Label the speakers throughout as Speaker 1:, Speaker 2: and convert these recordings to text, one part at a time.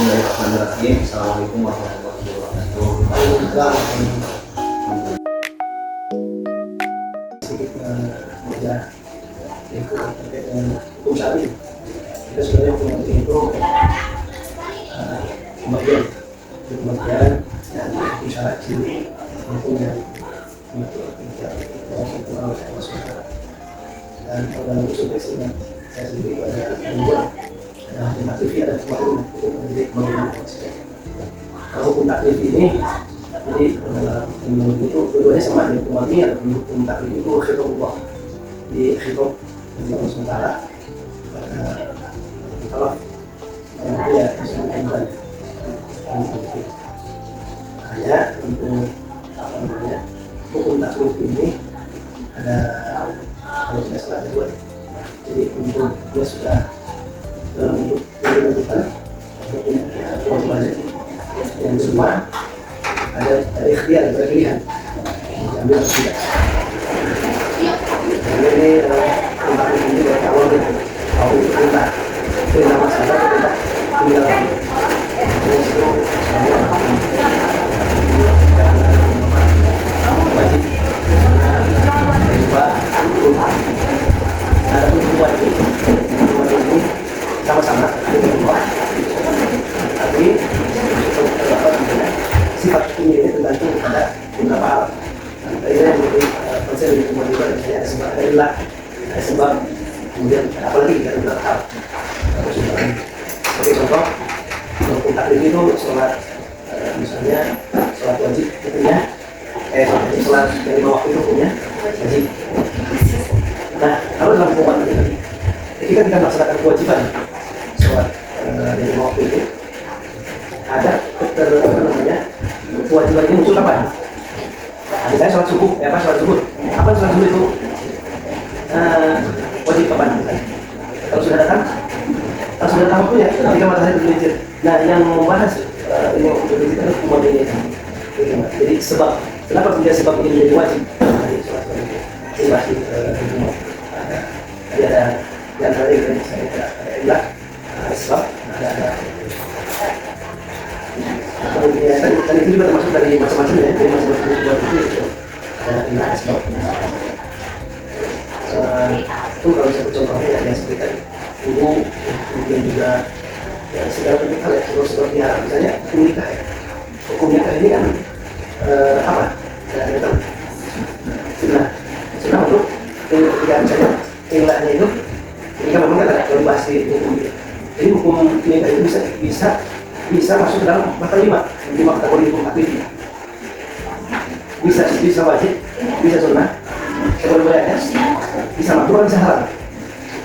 Speaker 1: Bismillahirrahmanirrahim. Assalamualaikum warahmatullahi wabarakatuh.
Speaker 2: Sedikit meja itu terkait dengan hukum syar'i. Kita sebenarnya hukum itu pembagian dan hukum syar'i hukum yang dan dalam usul tekstilnya saya sendiri pada membuat hukum taklif ada kemarin menjadi kemarin. Kalau hukum taklif ini jadi menurut itu keduanya sama dengan hukum mati atau hukum taklif itu khitobullah di khitob di Allah sementara kalau ya disebutkan hanya untuk apa namanya hukum taklif ini ada kalau tidak salah ada dua. Jadi untuk dia sudah dalam bentuk menentukan kewajibannya yang kedua ada ikhtiar, ada pilihan diambil atau tidak. Jadi ini tentang ini dari awal itu kalau itu perintah masalah perintah tinggal wajib ada hukum wajib ini sama-sama tapi sifat ini tergantung pada beberapa hal. Tadi saya menjadi konsep dari hukum wajib ada sebab ada ilah, ada sebab kemudian apalagi ada beberapa hal. Sebagai contoh hukum taklif itu sholat misalnya sholat wajib hukumnya sholat yang 5 waktu itu hukumnya wajib. Nah, kalau dalam hukum wajib tadi, ketika kita melaksanakan kewajiban sholat dari 5 waktu itu, ada kewajiban ini muncul kapan? Misalnya sholat subuh, sholat subuh. Apa sholat subuh itu? Wajib kapan? Kalau sudah datang waktunya, ketika matahari bergelincir. Nah, yang membahas ini bergelincir adalah hukum wajib ini. Jadi sebab, kenapa kemudian sebab ini menjadi wajib? Ini masih hukum. Jadi ada di antara yang saya ilah, sebab ada kemudian dan itu juga termasuk dari macam-macam ya, dari macam-macam buat itu ada ilah sebab. Itu kalau saya contohnya yang seperti tadi ibu kemudian juga ya segala bentuk hal ya seperti misalnya hukum nikah ya. Hukum nikah ini kan apa? Sunnah untuk ketika misalnya ilahnya itu ketika memang kan ada kalau bahas di hukum ini. Jadi hukum nikah itu bisa masuk ke dalam mata 5 kategori hukum taklif. Bisa wajib, bisa sunnah, kedua-duanya bisa makruh, bisa haram.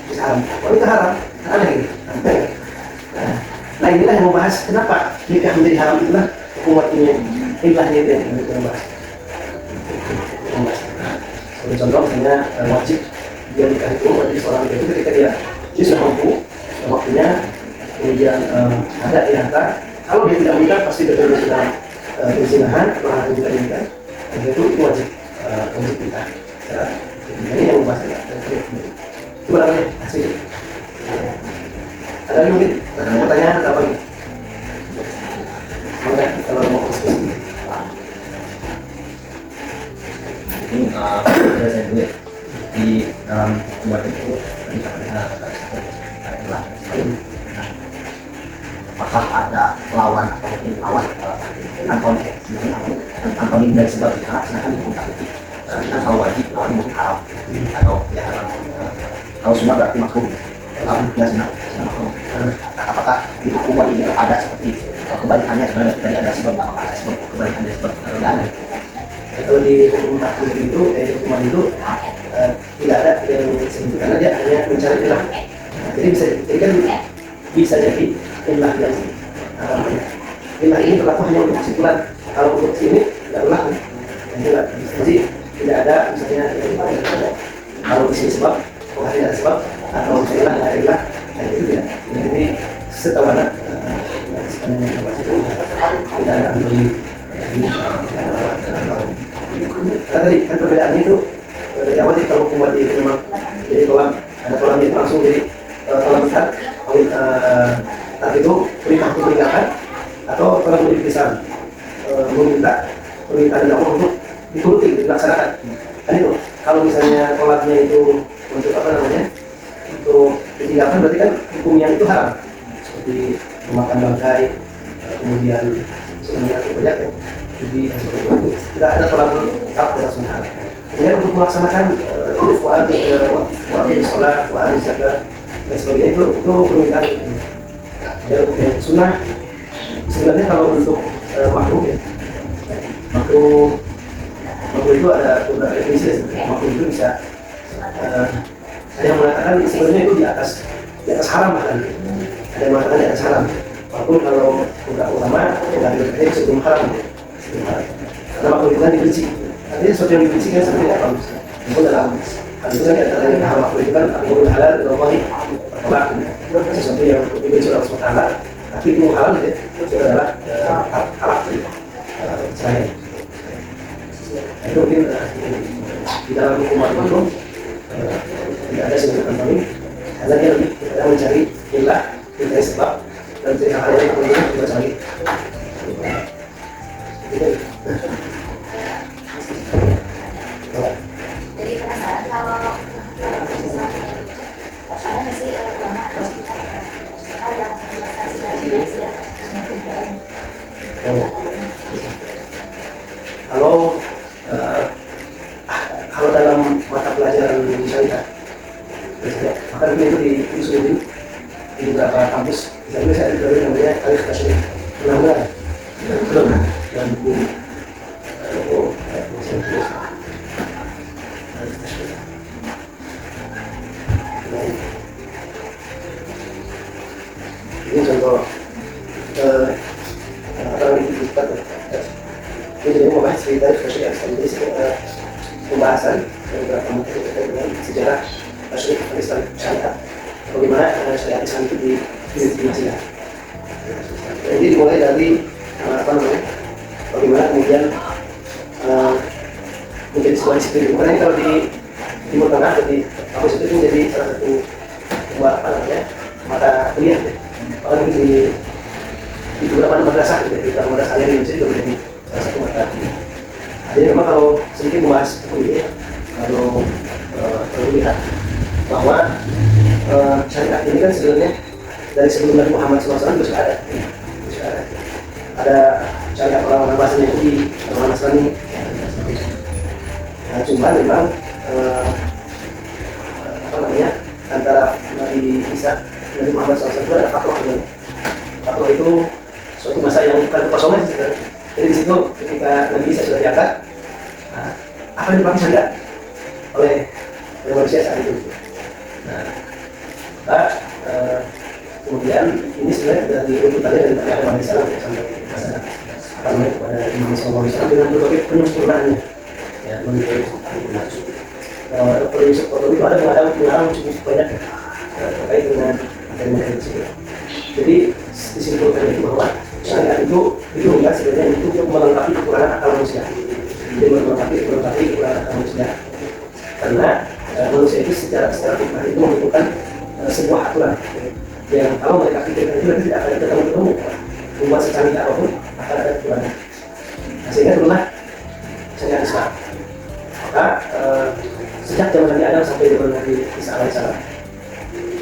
Speaker 2: Bisa haram. Kalau itu haram, aneh gitu. Nah inilah yang membahas kenapa nikah menjadi haram, itulah hukum wajibnya, ilahnya itu yang kita bahas. Sebagai contoh misalnya wajib dia nikah itu wajib seorang itu ketika dia sudah mampu waktunya. Kemudian ada di antara kalau dia tidak menikah pasti betul sudah perzinahan atau anak juga menikah, dan itu wajib nikah. Ini yang membahas itu barangnya hasil. Ada mungkin pertanyaan atau apa gitu? Maka kalau mau diskusi
Speaker 1: Ini saya dulu ya. Di dalam buat itu kita ada apakah ada lawan atau mungkin lawan antonim dari sebab dilaksanakan hukum taklif. Kita kalau wajib lawan mungkin haram atau ya haram. Kalau sunnah berarti makruh. Kalau ya sunnah makruh. Apakah di hukum wajib itu ada seperti kebalikannya sebenarnya tadi ada sebab apakah ada sebab kebalikannya sebab tidak ada?
Speaker 2: Kalau di hukum taklif itu hukuman itu tidak ada yang disebutkan, karena dia hanya mencari ilah. Jadi bisa jadi ilah yang ilah ini berlaku hanya untuk kesimpulan. Kalau untuk sini tidak berlaku. Jadi tidak ada misalnya kalau di sini sebab, kalau tidak ada sebab atau ilah tidak ada ilah, itu tidak. Jadi setahu anak tidak ada tadi kan perbedaannya itu dari awal kalau hukum wajib memang jadi kolam ada kolam yang langsung jadi kolam besar Tapi itu perintah untuk meninggalkan atau telah menjadi kebiasaan meminta permintaan Allah untuk dituruti, dilaksanakan. Kan itu, kalau misalnya sholatnya itu untuk apa namanya, untuk ditinggalkan berarti kan hukumnya itu haram, seperti memakan bangkai, kemudian sebenarnya banyak ya, jadi seperti itu tidak ada terlalu tak tidak sunnah. Kemudian untuk melaksanakan wa'ad sholat, wa'ad zakat dan sebagainya itu permintaan ya, sunnah. Sebenarnya kalau untuk makruh ya, makruh itu ada beberapa definisi. Makruh itu bisa ada yang mengatakan sebenarnya itu di atas haram kan. Ada yang mengatakan di atas haram. Walaupun kalau beberapa ulama yang berkata sebelum haram. Karena makruh itu kan dibenci. Artinya sesuatu yang dibenci kan sebenarnya apa? Itu dalam hal itu kan ada yang haram. Makruh itu kan makruh halal dan wahid. Sesuatu yang dibenci oleh Allah SWT. Tapi itu halal itu adalah halal. Saya itu mungkin di dalam hukuman itu tidak ada sebutan kami karena dia lebih kita mencari ilah, mencari sebab dan mencari hal yang kemudian kita cari.
Speaker 3: Jadi penasaran kalau ada nggak sih ulama atau ada yang kasih dari
Speaker 2: kalau dalam mata pelajaran syariat, maka itu disuruhin di beberapa kampus. Misalnya saya ada namanya tarikh tasyrik, pernah belum? Dan buku ini contoh orang yang dibuat. Ini jadi membahas cerita tasyrik, jadi pembahasan beberapa materi terkait dengan sejarah tasyrik Islam syariat, bagaimana syariat Islam itu didefinisikan. Jadi dimulai dari apa namanya, bagaimana kemudian menjadi sebuah disiplin. Karena ini kalau di Timur Tengah, jadi kampus itu menjadi salah satu apa namanya mata kuliah. Bahkan di beberapa madrasah, di beberapa madrasah yang di Indonesia juga menjadi salah satu mata kuliah. Jadi memang kalau sedikit membahas ini, kalau lihat bahwa syariat ini kan sebenarnya dari sebelum Nabi Muhammad SAW sudah ada. Ada syariat orang-orang bahasa Yahudi, orang Nasrani. Nah, cuma memang apa namanya, antara Nabi Isa dan Nabi Muhammad SAW itu ada fatwa. Fatwa itu suatu masa yang bukan kekosongan sebenarnya. Jadi di situ ketika Nabi Isa sudah diangkat, apa yang dipakai syariat oleh manusia saat itu. Nah, kemudian ini sebenarnya dari urutannya dari Nabi Adam AS sampai masa apa namanya kepada Imam SAW dengan berbagai penyempurnaannya. Ya, menurut kalau itu ada pengarang cukup banyak terkait dengan materi-materi tersebut. Jadi disimpulkan itu bahwa syariat itu enggak sebenarnya itu untuk melengkapi kekurangan akal manusia. Jadi melengkapi kekurangan akal manusia. Karena manusia itu secara fitrah itu membutuhkan sebuah aturan yang kalau mereka pikirkan itu nanti tidak akan ketemu membuat secanggih apapun akan ada kekurangan. Sehingga itulah syariat Islam. Maka sejak zaman Nabi Adam sampai zaman Nabi Isa alaihissalam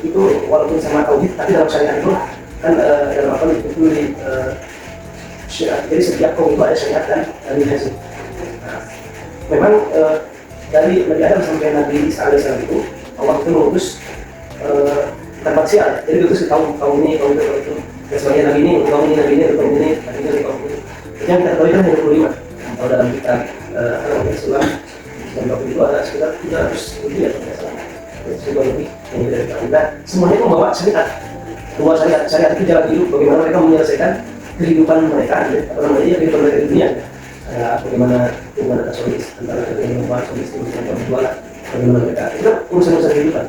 Speaker 2: itu walaupun sama tauhid, tapi dalam syariat itu kan dalam apa itu di syariat. Jadi setiap kaum itu ada syariat dan minhaj. Memang dari Nabi Adam sampai Nabi Isa alaihissalam itu Allah itu mengutus terparsial. Jadi diutus ke kaum ini, kaum itu. Dan sebagai Nabi ini, kaum ini, Nabi ini, kaum ini, kaum ini. Yang kita tahu itu hanya 25. Kalau dalam kitab Islam itu ada sekitar 300 lebih ya, sekitar lebih yang dari kita. Semuanya itu membawa syariat. Bahwa syariat itu jalan hidup, bagaimana mereka menyelesaikan kehidupan mereka, kehidupan mereka di dunia. Bagaimana hubungan antara yang membuat istri dan berjualan, bagaimana mereka itu urusan kehidupan,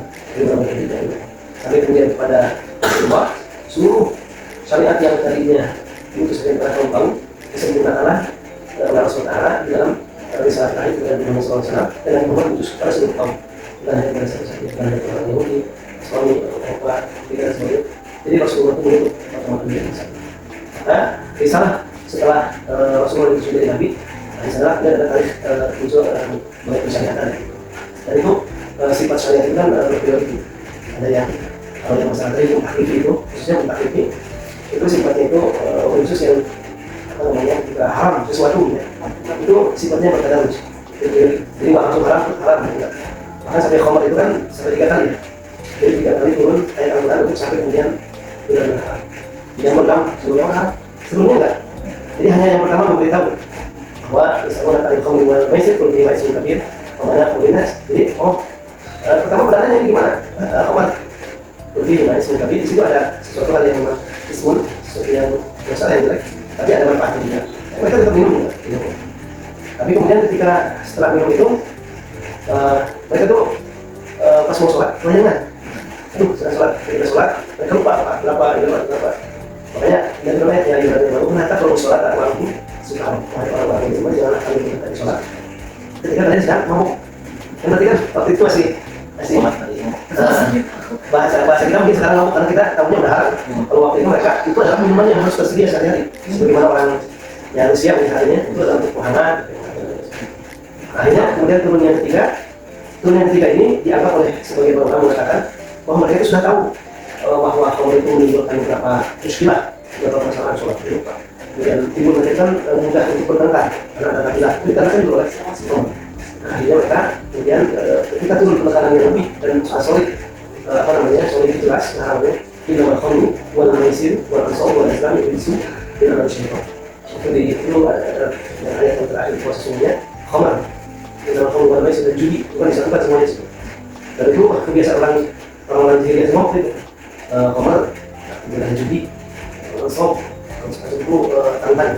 Speaker 2: sampai kemudian kepada Allah seluruh syariat yang tadinya diutus kepada kaum disempurnakanlah oleh Allah SWT di dalam risalah terakhir kepada Muhammad SAW dan Muhammad diutus kepada seluruh kaum, bukan hanya kepada orang Yahudi, Nasrani, Eropa, dan sebagainya. Jadi Rasulullah itu menutup pertemuan dunia. Nah, risalah setelah Rasulullah itu sudah Nabi, di sana ada tarikh muncul mulai persyariatan. Dan itu sifat syariat itu kan berprioritas. Ada yang kalau yang masalah tadi mutakhir itu, khususnya mutakhir itu sifatnya itu khusus yang apa namanya juga haram sesuatu ya. Itu sifatnya bertadarus. Jadi nggak langsung haram enggak. Bahkan sampai khamar itu kan sampai 3 kali ya. Jadi 3 kali turun ayat Al-Quran untuk sampai kemudian benar-benar haram. Yang pertama sebelumnya haram, sebelumnya enggak. Jadi hanya yang pertama memberitahu bahwa misalnya tadi khamr wal maisir kullu ma ismun kabir, mana kulinas. Jadi pertama pertanyaannya gimana? Khamar kullu ma ismun kabir, di situ ada sesuatu hal yang memang ismun, sesuatu yang dosa yang jelek, tapi ada manfaatnya juga. Mereka tetap minum juga. Tapi kemudian ketika setelah minum itu mereka tuh pas mau sholat, kebanyakan. Aduh, sedang sholat, ketika sholat, mereka lupa berapa. Makanya dan namanya ya ibaratnya baru ternyata kalau sholat tak mampu, subhanallah, orang-orang itu jangan akan kita di sholat. Ketika kalian sedang mabuk, kan berarti kan waktu itu masih bahasa kita mungkin sekarang mabuk karena kita tahunya udah haram. Kalau waktu itu mereka itu adalah minuman yang harus tersedia sehari-hari. Sebagaimana orang yang siap misalnya itu adalah untuk muhammad. Akhirnya kemudian turun yang ketiga ini dianggap oleh sebagai ulama mengatakan bahwa mereka itu sudah tahu bahwa khamr itu menimbulkan beberapa muskilah, beberapa masalah sholat itu. Kemudian timbul mereka mudah untuk bertengkar karena ada khilaf. Karena kan oleh akhirnya mereka kemudian ketika turun penekanan yang lebih dan solid solid jelas namanya innamal khamru wal maisir wal ansab wal azlam bisu ila syaitan. Jadi itu ada ayat yang terakhir posisinya khamr. Innamal khamru wal maisir dan judi bukan disatukan semuanya sih. Dan itu kebiasaan orang jahiliyah semua itu khamr dan judi ansab itu tantan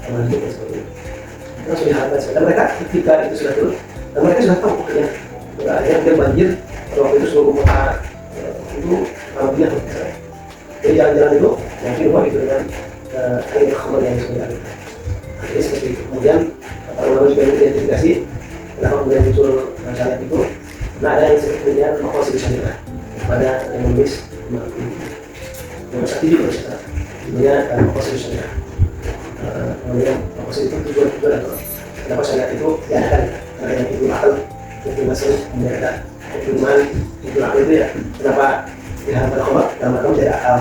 Speaker 2: sama itu seperti itu. Kita sudah harga dan mereka ketika itu sudah turun dan mereka sudah tahu pokoknya ada banjir pada waktu itu seluruh kota itu Arabia jadi jalan-jalan itu yang kedua gitu dengan air khamr yang sebenarnya jadi seperti itu. Kemudian para ulama juga identifikasi kenapa kemudian muncul masalah itu karena ada yang disebut kemudian makosid syariah pada yang menulis yang saat ini kalau saya sebenarnya makosid syariah kemudian makosid itu tujuan atau kenapa syariat itu diadakan karena yang itu akal itu masuk kemudian ada iman itu akal itu ya kenapa diharamkan khamr dalam akal tidak akal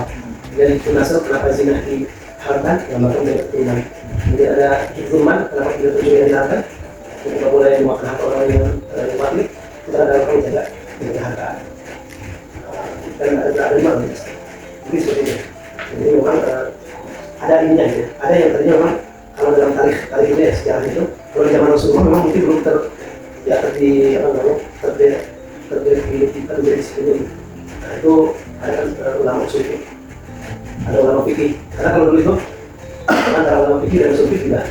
Speaker 2: jadi itu nasab kenapa zina diharamkan dalam akal tidak iman kemudian ada iman kenapa tidak tujuan yang diharamkan tidak boleh memakan harta orang yang mati kita ada akal tidak diharamkan dan ada iman jadi seperti itu jadi memang ada ininya gitu. Ada yang tadinya memang kalau dalam tarikh itu ya sejarah itu kalau zaman Rasulullah memang mungkin belum terdefinisikan. Nah itu ada kan ulama usul fikih, ada ulama fikih. Karena kalau dulu itu antara ulama fikih dan usul fikih juga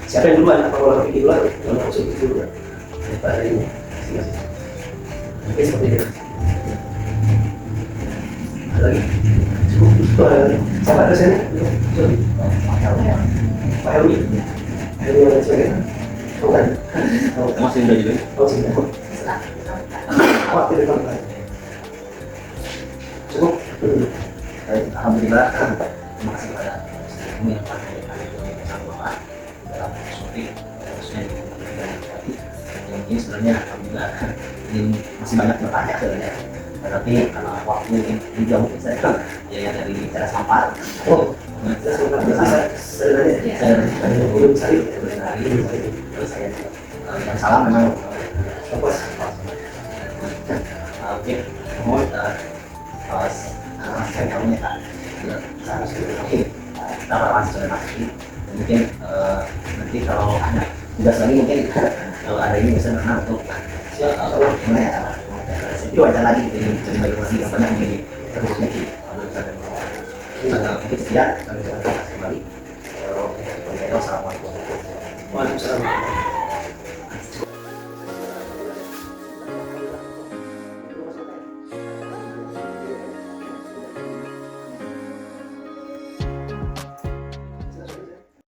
Speaker 2: siapa yang duluan? Apa ulama fikih duluan? Ulama usul fikih duluan. Pada ini masing-masing. Seperti itu. Ada lagi. Siapa ada sini? Pak Helmi dan sebagainya. Bukan.
Speaker 1: Masih udah juga.
Speaker 2: Oh sudah. Waktu depan. Cukup.
Speaker 1: Alhamdulillah. Terima kasih kepada kami yang telah menyampaikan bahwa dalam suri khususnya di yang ini sebenarnya alhamdulillah ini masih banyak bertanya sebenarnya. Tapi karena waktu ini juga mungkin saya kan ya dari cara sampah.
Speaker 2: Oh, saya belum cari.
Speaker 1: Terus saya yang salah memang
Speaker 2: Apa?
Speaker 1: oke, mohon pas saya kamu ya kak, oke, dapat masuk sudah masuk. Mungkin nanti kalau ada tugas lagi mungkin kalau ada ini bisa berenang untuk gimana ya? Itu ada lagi jadi bagi yang banyak menjadi terus lagi. Mungkin sekian kami akan kembali. Assalamualaikum.